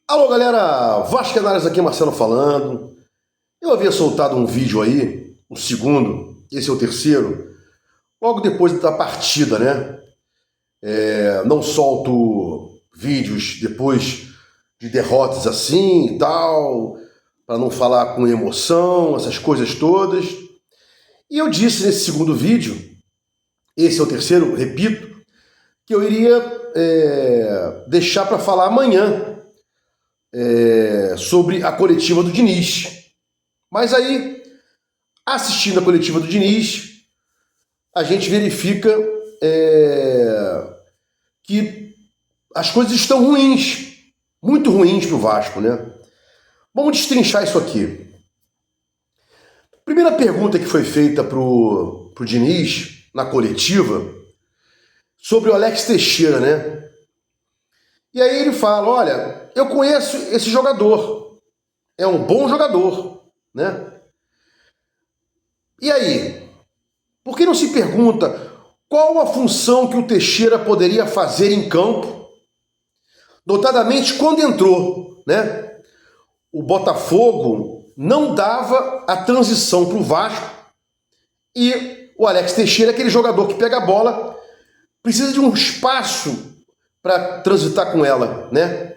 Alô galera, Vascaínos aqui, Marcelo falando. Eu havia soltado um vídeo aí, o segundo, esse é o terceiro, logo depois da partida, né? Não solto vídeos depois de derrotas assim e tal, para não falar com emoção, essas coisas todas. E eu disse nesse segundo vídeo, esse é o terceiro, repito, que eu iria deixar para falar amanhã sobre a coletiva do Diniz. Mas aí, assistindo a coletiva do Diniz, a gente verifica que as coisas estão ruins, muito ruins para o Vasco, né? Vamos destrinchar isso aqui. Primeira pergunta que foi feita pro Diniz na coletiva sobre o Alex Teixeira, né? E aí ele fala, olha, eu conheço esse jogador, é um bom jogador, né? E aí? Por que não se pergunta qual a função que o Teixeira poderia fazer em campo, notadamente quando entrou, né? O Botafogo não dava a transição para o Vasco e o Alex Teixeira, aquele jogador que pega a bola, precisa de um espaço para transitar com ela, né?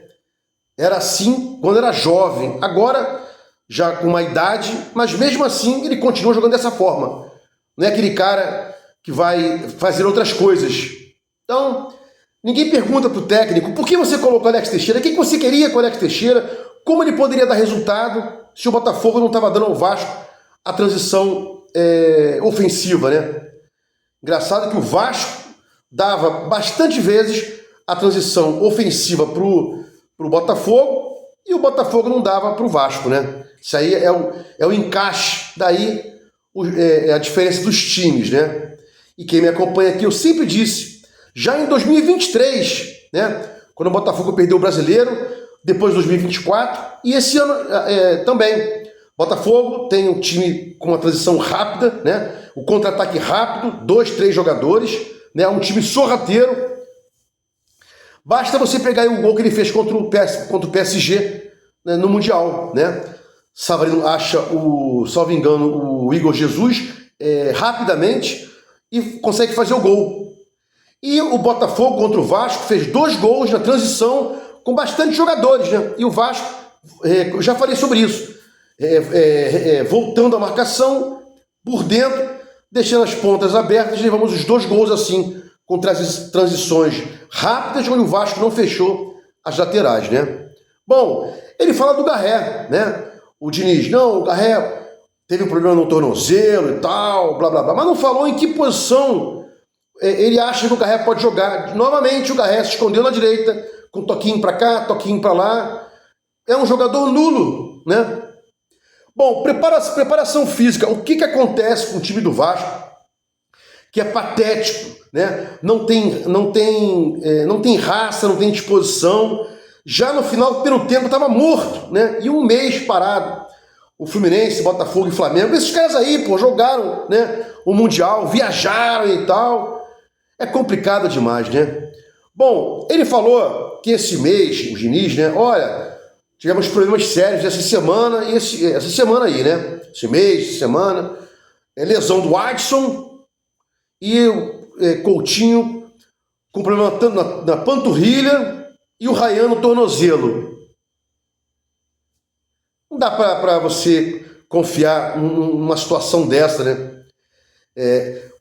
Era assim quando era jovem, agora já com uma idade, mas mesmo assim ele continua jogando dessa forma. Não é aquele cara que vai fazer outras coisas. Então, ninguém pergunta para o técnico por que você colocou o Alex Teixeira, o que você queria com o Alex Teixeira, como ele poderia dar resultado se o Botafogo não estava dando ao Vasco a transição ofensiva, né? Engraçado que o Vasco dava bastante vezes a transição ofensiva para o Botafogo e o Botafogo não dava para o Vasco, né? Isso aí é o encaixe, daí a diferença dos times, né? E quem me acompanha aqui, eu sempre disse, já em 2023, né? Quando o Botafogo perdeu o Brasileiro, depois de 2024, e esse ano também. Botafogo tem um time com uma transição rápida, né? O contra-ataque rápido, 2, 3 jogadores, né? Um time sorrateiro. Basta você pegar aí o gol que ele fez contra o PSG, né, no Mundial, né? Savarino acha salvo engano, o Igor Jesus rapidamente e consegue fazer o gol. E o Botafogo contra o Vasco fez 2 gols na transição com bastante jogadores, né? E o Vasco, já falei sobre isso, voltando à marcação por dentro, deixando as pontas abertas, levamos os 2 gols assim, com transições rápidas, onde o Vasco não fechou as laterais, né? Bom, ele fala do Garré, né? O Diniz, não, o Garré teve um problema no tornozelo e tal, blá blá blá, mas não falou em que posição ele acha que o Garré pode jogar. Novamente o Garré se escondeu na direita, com toquinho para cá, toquinho para lá. É um jogador nulo, né? Bom, preparação física. O que acontece com o time do Vasco? Que é patético, né? Não tem raça, não tem disposição. Já no final do primeiro tempo estava morto, né? E um mês parado. O Fluminense, Botafogo e Flamengo, esses caras aí, pô, jogaram, né, o Mundial, viajaram e tal. É complicado demais, né? Bom, ele falou que esse mês, o Diniz, né, olha, tivemos problemas sérios essa semana e essa semana aí, né? Esse mês, essa semana, lesão do Adson e Coutinho com problema na panturrilha e o Ryan no tornozelo. Não dá para você confiar numa situação dessa, né?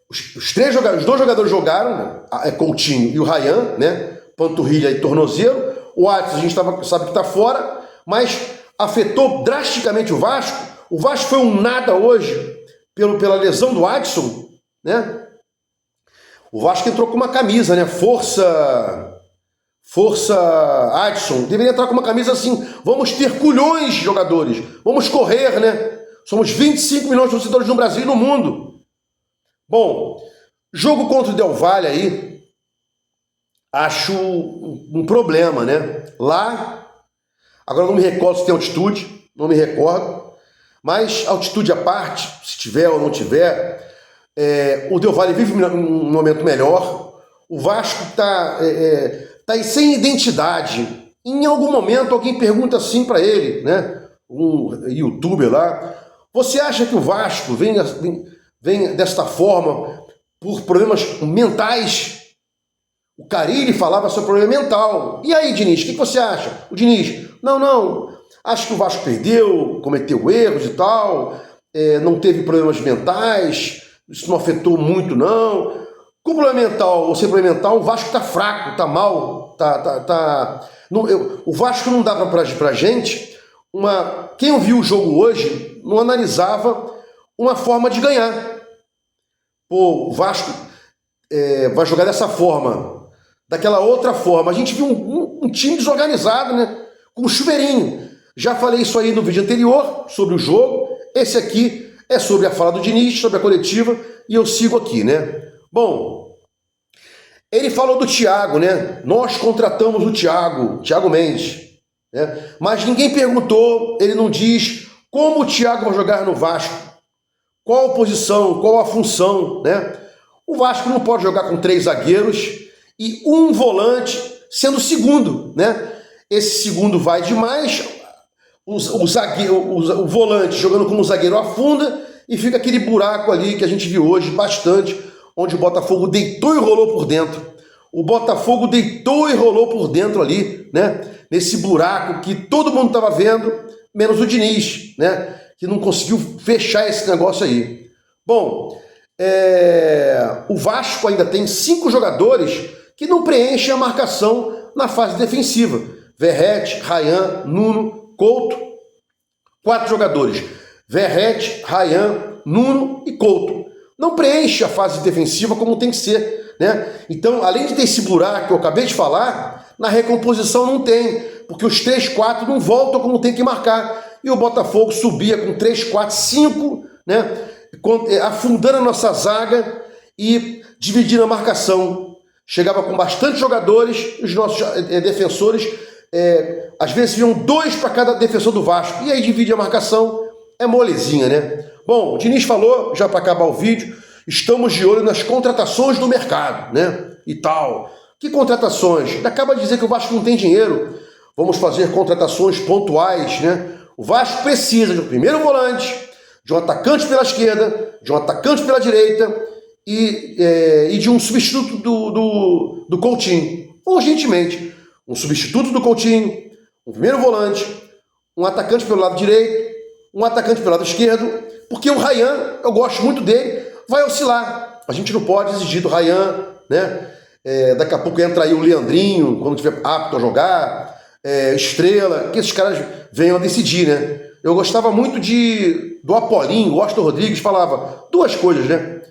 Os 2 jogadores jogaram, né? Coutinho e o Ryan, né? Panturrilha e tornozelo. O Adson a gente sabe que está fora, mas afetou drasticamente o Vasco. O Vasco foi um nada hoje pela lesão do Adson, né? O Vasco entrou com uma camisa, né? Força Adson. Deveria entrar com uma camisa assim, vamos ter culhões de jogadores, vamos correr, né? Somos 25 milhões de torcedores no Brasil e no mundo. Bom, jogo contra o Del Valle aí, acho um problema, né? Lá, agora não me recordo se tem altitude, não me recordo, mas altitude à parte, se tiver ou não tiver, o Del Valle vive um momento melhor, o Vasco está sem identidade. Em algum momento alguém pergunta assim para ele, né? Um youtuber lá, você acha que o Vasco vem desta forma por problemas mentais? O Carille falava sobre problema mental. E aí, Diniz, o que você acha? O Diniz, não, acho que o Vasco perdeu, cometeu erros e tal, não teve problemas mentais, isso não afetou muito, não. Com problema mental ou sem problema mental, o Vasco está fraco, está mal, o Vasco não dava pra gente quem viu o jogo hoje não analisava uma forma de ganhar. Pô, o Vasco vai jogar dessa forma, daquela outra forma. A gente viu um time desorganizado, né? Com um chuveirinho. Já falei isso aí no vídeo anterior sobre o jogo. Esse aqui é sobre a fala do Diniz, sobre a coletiva, e eu sigo aqui, né? Bom, ele falou do Thiago, né? Nós contratamos o Thiago Mendes, né? Mas ninguém perguntou, ele não diz como o Thiago vai jogar no Vasco, qual a posição, qual a função, né? O Vasco não pode jogar com 3 zagueiros e um volante sendo segundo, né? Esse segundo vai demais, o volante jogando como zagueiro afunda e fica aquele buraco ali que a gente viu hoje bastante, onde o Botafogo deitou e rolou por dentro. O Botafogo deitou e rolou por dentro ali, né? Nesse buraco que todo mundo estava vendo, menos o Diniz, né? Que não conseguiu fechar esse negócio aí. Bom, o Vasco ainda tem 5 jogadores que não preenchem a marcação na fase defensiva. Verrete, Rayan, Nuno, Couto. 4 jogadores. Verrete, Rayan, Nuno e Couto. Não preenche a fase defensiva como tem que ser, né? Então, além de ter esse buraco que eu acabei de falar, na recomposição não tem, porque os 3, 4 não voltam como tem que marcar. E o Botafogo subia com 3, 4, 5, né? Afundando a nossa zaga e dividindo a marcação. Chegava com bastante jogadores, os nossos defensores, às vezes vinham 2 para cada defensor do Vasco, e aí divide a marcação, é molezinha, né? Bom, o Diniz falou, já para acabar o vídeo, estamos de olho nas contratações do mercado, né? E tal. Que contratações? Ele acaba de dizer que o Vasco não tem dinheiro, vamos fazer contratações pontuais, né? O Vasco precisa de um primeiro volante, de um atacante pela esquerda, de um atacante pela direita e de um substituto do Coutinho. Urgentemente, um substituto do Coutinho, um primeiro volante, um atacante pelo lado direito, um atacante pelo lado esquerdo, porque o Rayan, eu gosto muito dele, vai oscilar. A gente não pode exigir do Rayan, né? Daqui a pouco entra aí o Leandrinho, quando estiver apto a jogar, Estrela, que esses caras venham a decidir, né? Eu gostava muito do Apolinho, o Austin Rodrigues falava 2 coisas, né?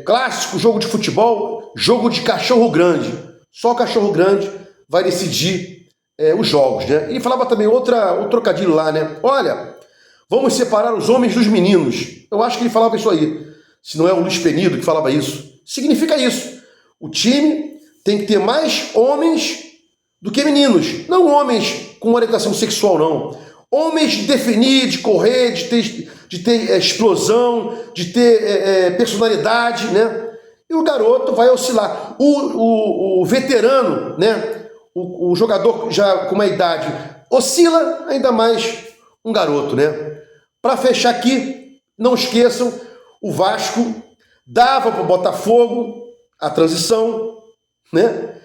Clássico, jogo de futebol, jogo de cachorro grande. Só o cachorro grande vai decidir os jogos, né? Ele falava também outro trocadilho lá, né? Olha, vamos separar os homens dos meninos. Eu acho que ele falava isso aí. Se não é o Luiz Penido que falava isso. Significa isso. O time tem que ter mais homens do que meninos. Não homens com orientação sexual, não. Homens de definir, de correr, de ter explosão, de ter personalidade, né? E o garoto vai oscilar. O veterano, né? O jogador já com uma idade oscila, ainda mais um garoto, né? Para fechar aqui, não esqueçam, o Vasco dava para o Botafogo a transição, né?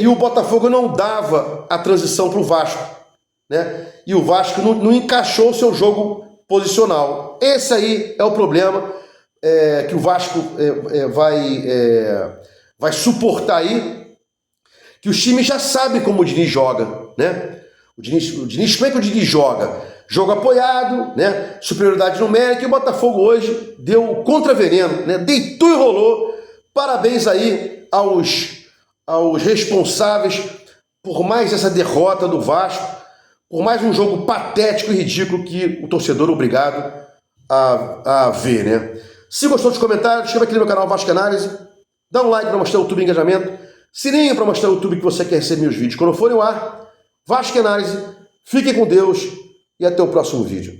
E o Botafogo não dava a transição para o Vasco, né? E o Vasco não encaixou o seu jogo posicional. Esse aí é o problema que o Vasco vai suportar aí, que os times já sabem como o Diniz joga, né? O Diniz, como é que o Diniz joga? Jogo apoiado, né? Superioridade numérica, e o Botafogo hoje deu o contraveneno, né? Deitou e rolou. Parabéns aí aos responsáveis por mais essa derrota do Vasco, por mais um jogo patético e ridículo que o torcedor é obrigado a ver, né? Se gostou dos comentários, inscreva aqui no meu canal Vasco Análise, dá um like para mostrar o YouTube engajamento, sininho para mostrar o YouTube que você quer receber meus vídeos quando forem ao ar. Vasco Análise, fiquem com Deus e até o próximo vídeo.